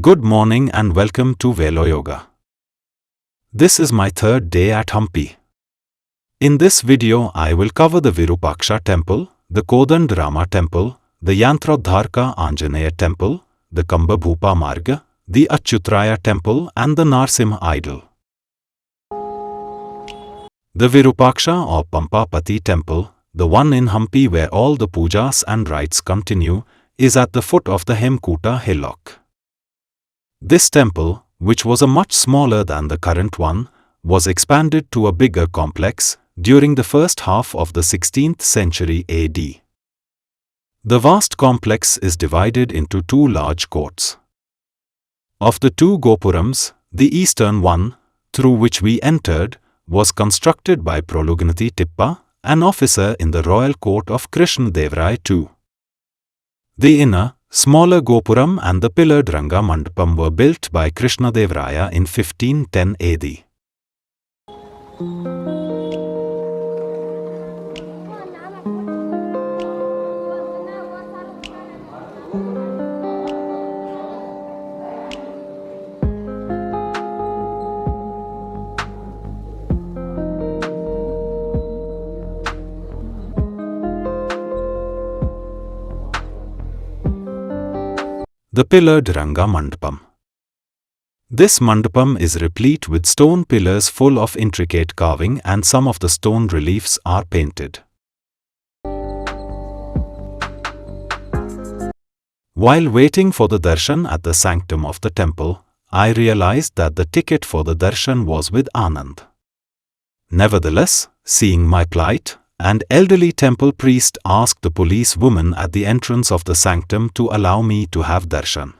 Good morning and welcome to Velo Yoga. This is my third day at Hampi. In this video I will cover the Virupaksha temple, the Kodandarama temple, the Yantrodharka Anjaneya temple, the Kambabhupa Marga, the Achyutraya temple and the Narsimha idol. The Virupaksha or Pampapati temple, the one in Hampi where all the pujas and rites continue, is at the foot of the Hemkuta hillock. This temple, which was a much smaller than the current one, was expanded to a bigger complex during the first half of the 16th century AD. The vast complex is divided into two large courts. Of the two gopurams, the eastern one, through which we entered, was constructed by Prolugnati Tippa, an officer in the royal court of Krishnadevaraya II. The inner, smaller Gopuram and the pillared Ranga Mandapam were built by Krishnadevaraya in 1510 AD. The pillared Ranga Mandapam. This mandapam is replete with stone pillars full of intricate carving and some of the stone reliefs are painted. While waiting for the darshan at the sanctum of the temple, I realized that the ticket for the darshan was with Anand. Nevertheless, seeing my plight, an elderly temple priest asked the police woman at the entrance of the sanctum to allow me to have darshan.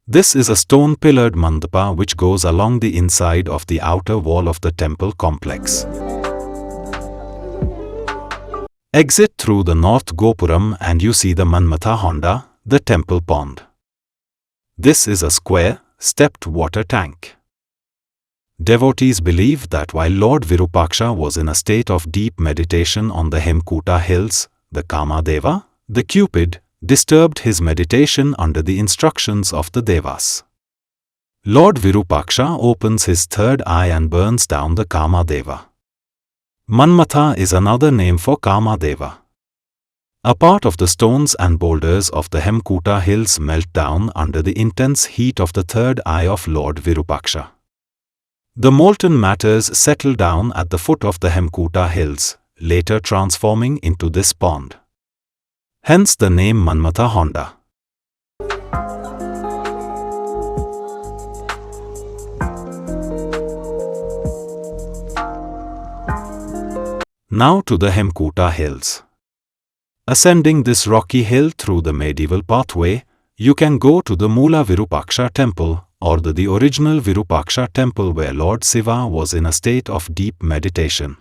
This is a stone-pillared mandapa which goes along the inside of the outer wall of the temple complex. Exit through the north Gopuram and you see the Manmatha Honda, the temple pond. This is a square, stepped water tank. Devotees believe that while Lord Virupaksha was in a state of deep meditation on the Hemkuta hills, the Kamadeva, the Cupid, disturbed his meditation under the instructions of the Devas. Lord Virupaksha opens his third eye and burns down the Kamadeva. Manmatha is another name for Kamadeva. A part of the stones and boulders of the Hemkuta hills melt down under the intense heat of the third eye of Lord Virupaksha. The molten matters settle down at the foot of the Hemkuta hills, later transforming into this pond. Hence the name Manmatha Honda. Now to the Hemkuta hills. Ascending this rocky hill through the medieval pathway, you can go to the Mula Virupaksha temple, or the original Virupaksha temple where Lord Shiva was in a state of deep meditation.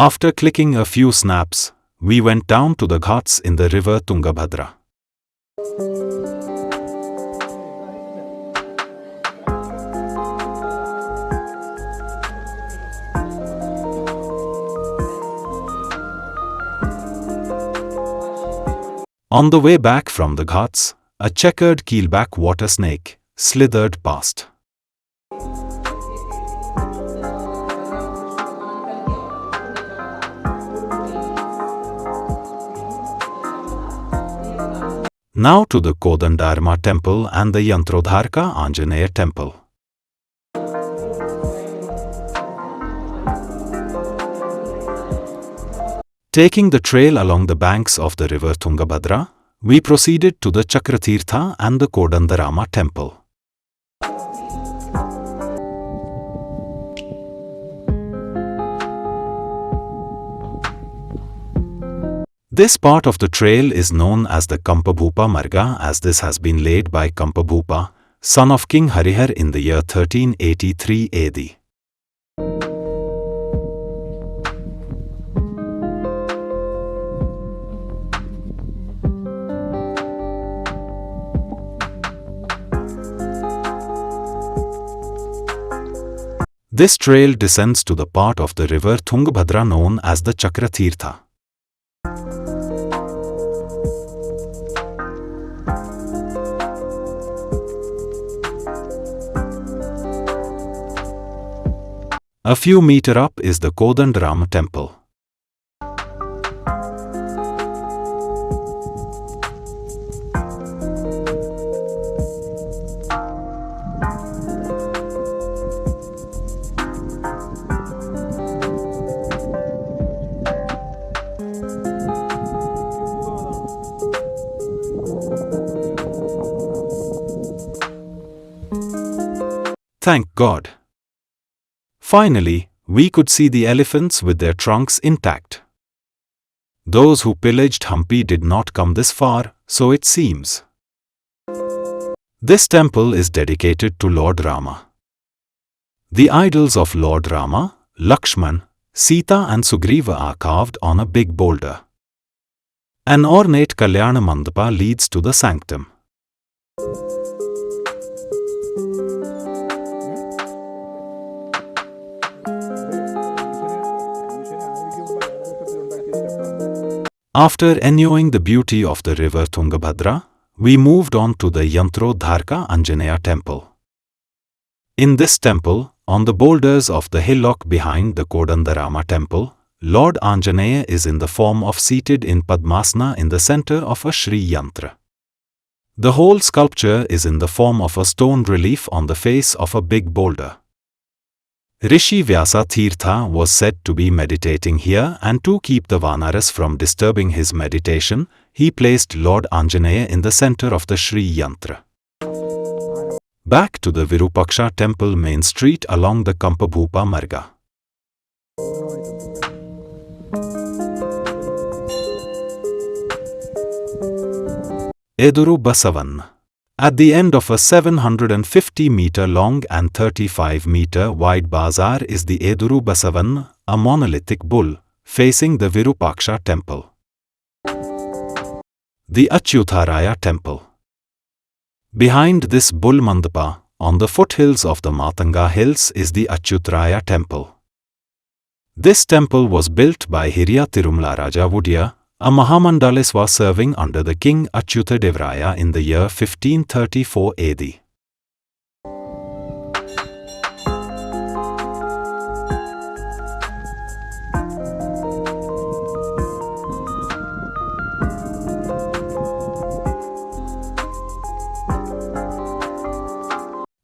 After clicking a few snaps, we went down to the ghats in the river Tungabhadra. On the way back from the ghats, a checkered keelback water snake slithered past. Now to the Kodandarama temple and the Yantrodharka Anjaneya temple. Taking the trail along the banks of the river Tungabhadra, we proceeded to the Chakratirtha and the Kodandarama temple. This part of the trail is known as the Kampabhupa Marga, as this has been laid by Kampabhupa, son of King Harihar, in the year 1383 AD. This trail descends to the part of the river Tungabhadra known as the Chakratirtha. A few meters up is the Kodandarama temple. Thank God. Finally, we could see the elephants with their trunks intact. Those who pillaged Hampi did not come this far, so it seems. This temple is dedicated to Lord Rama. The idols of Lord Rama, Lakshman, Sita and Sugriva are carved on a big boulder. An ornate Kalyana Mandapa leads to the sanctum. After enjoying the beauty of the river Tungabhadra, we moved on to the Yantrodharka Anjaneya temple. In this temple, on the boulders of the hillock behind the Kodandarama temple, Lord Anjaneya is in the form of seated in Padmasana in the center of a Shri Yantra. The whole sculpture is in the form of a stone relief on the face of a big boulder. Rishi Vyasa Tirtha was said to be meditating here, and to keep the Vanaras from disturbing his meditation, he placed Lord Anjaneya in the center of the Shri Yantra. Back to the Virupaksha temple main street along the Kampabhupa Marga. Eduru Basavan. At the end of a 750-meter long and 35-meter wide bazaar is the Eduru Basavan, a monolithic bull, facing the Virupaksha temple. The Achyutaraya temple. Behind this bull mandapa, on the foothills of the Matanga hills, is the Achyutaraya temple. This temple was built by Hiriya Tirumala Raja Vudya, a Mahamandaleswa serving under the king Achyuta Devraya in the year 1534 AD.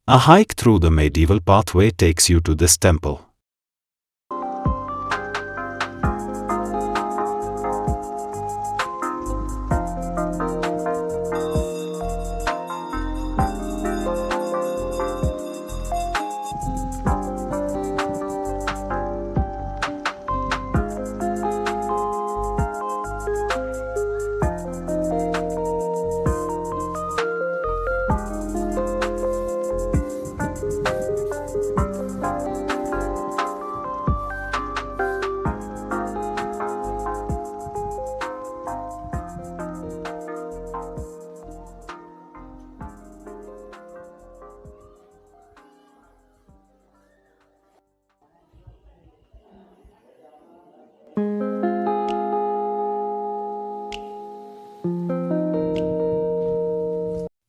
A hike through the medieval pathway takes you to this temple.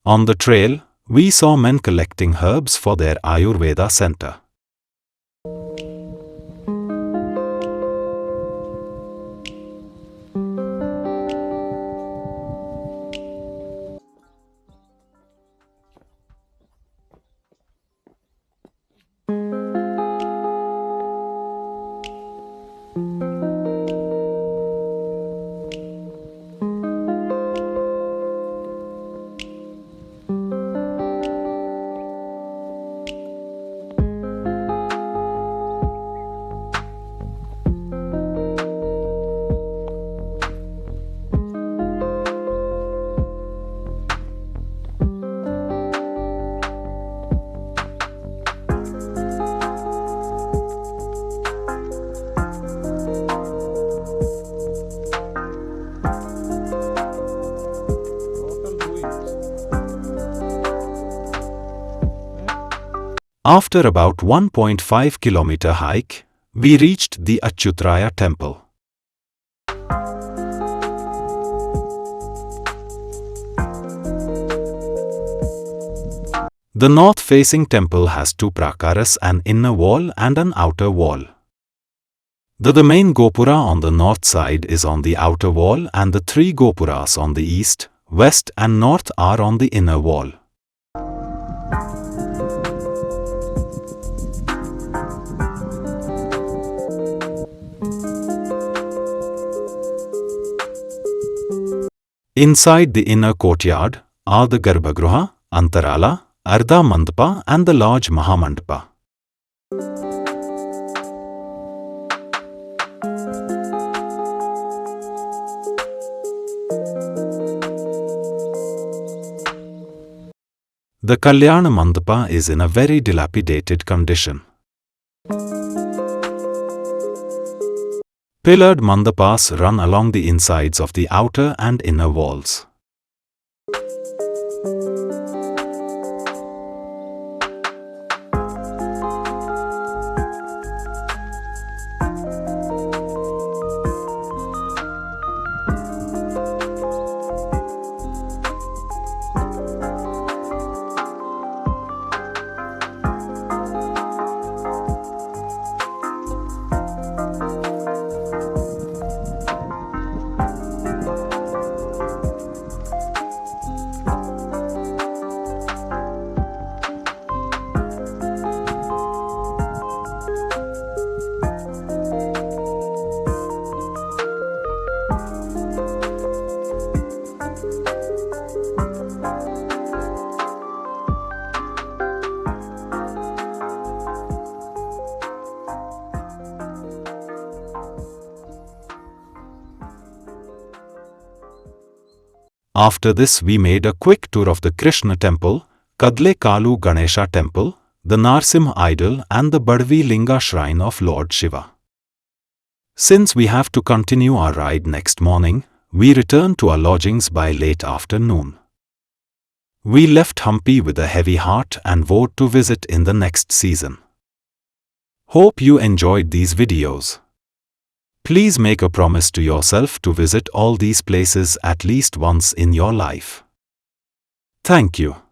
On the trail, we saw men collecting herbs for their Ayurveda center. After about 1.5 kilometer hike, we reached the Achyutraya temple. The north-facing temple has two prakaras, an inner wall and an outer wall. The main gopura on the north side is on the outer wall and the three gopuras on the east, west and north are on the inner wall. Inside the inner courtyard are the Garbhagruha, Antarala, Ardha Mandapa and the large Mahamandapa. The Kalyana Mandapa is in a very dilapidated condition. Pillared mandapas run along the insides of the outer and inner walls. After this we made a quick tour of the Krishna temple, Kadle Kalu Ganesha temple, the Narsimha idol and the Badvi Linga shrine of Lord Shiva. Since we have to continue our ride next morning, we returned to our lodgings by late afternoon. We left Hampi with a heavy heart and vowed to visit in the next season. Hope you enjoyed these videos. Please make a promise to yourself to visit all these places at least once in your life. Thank you.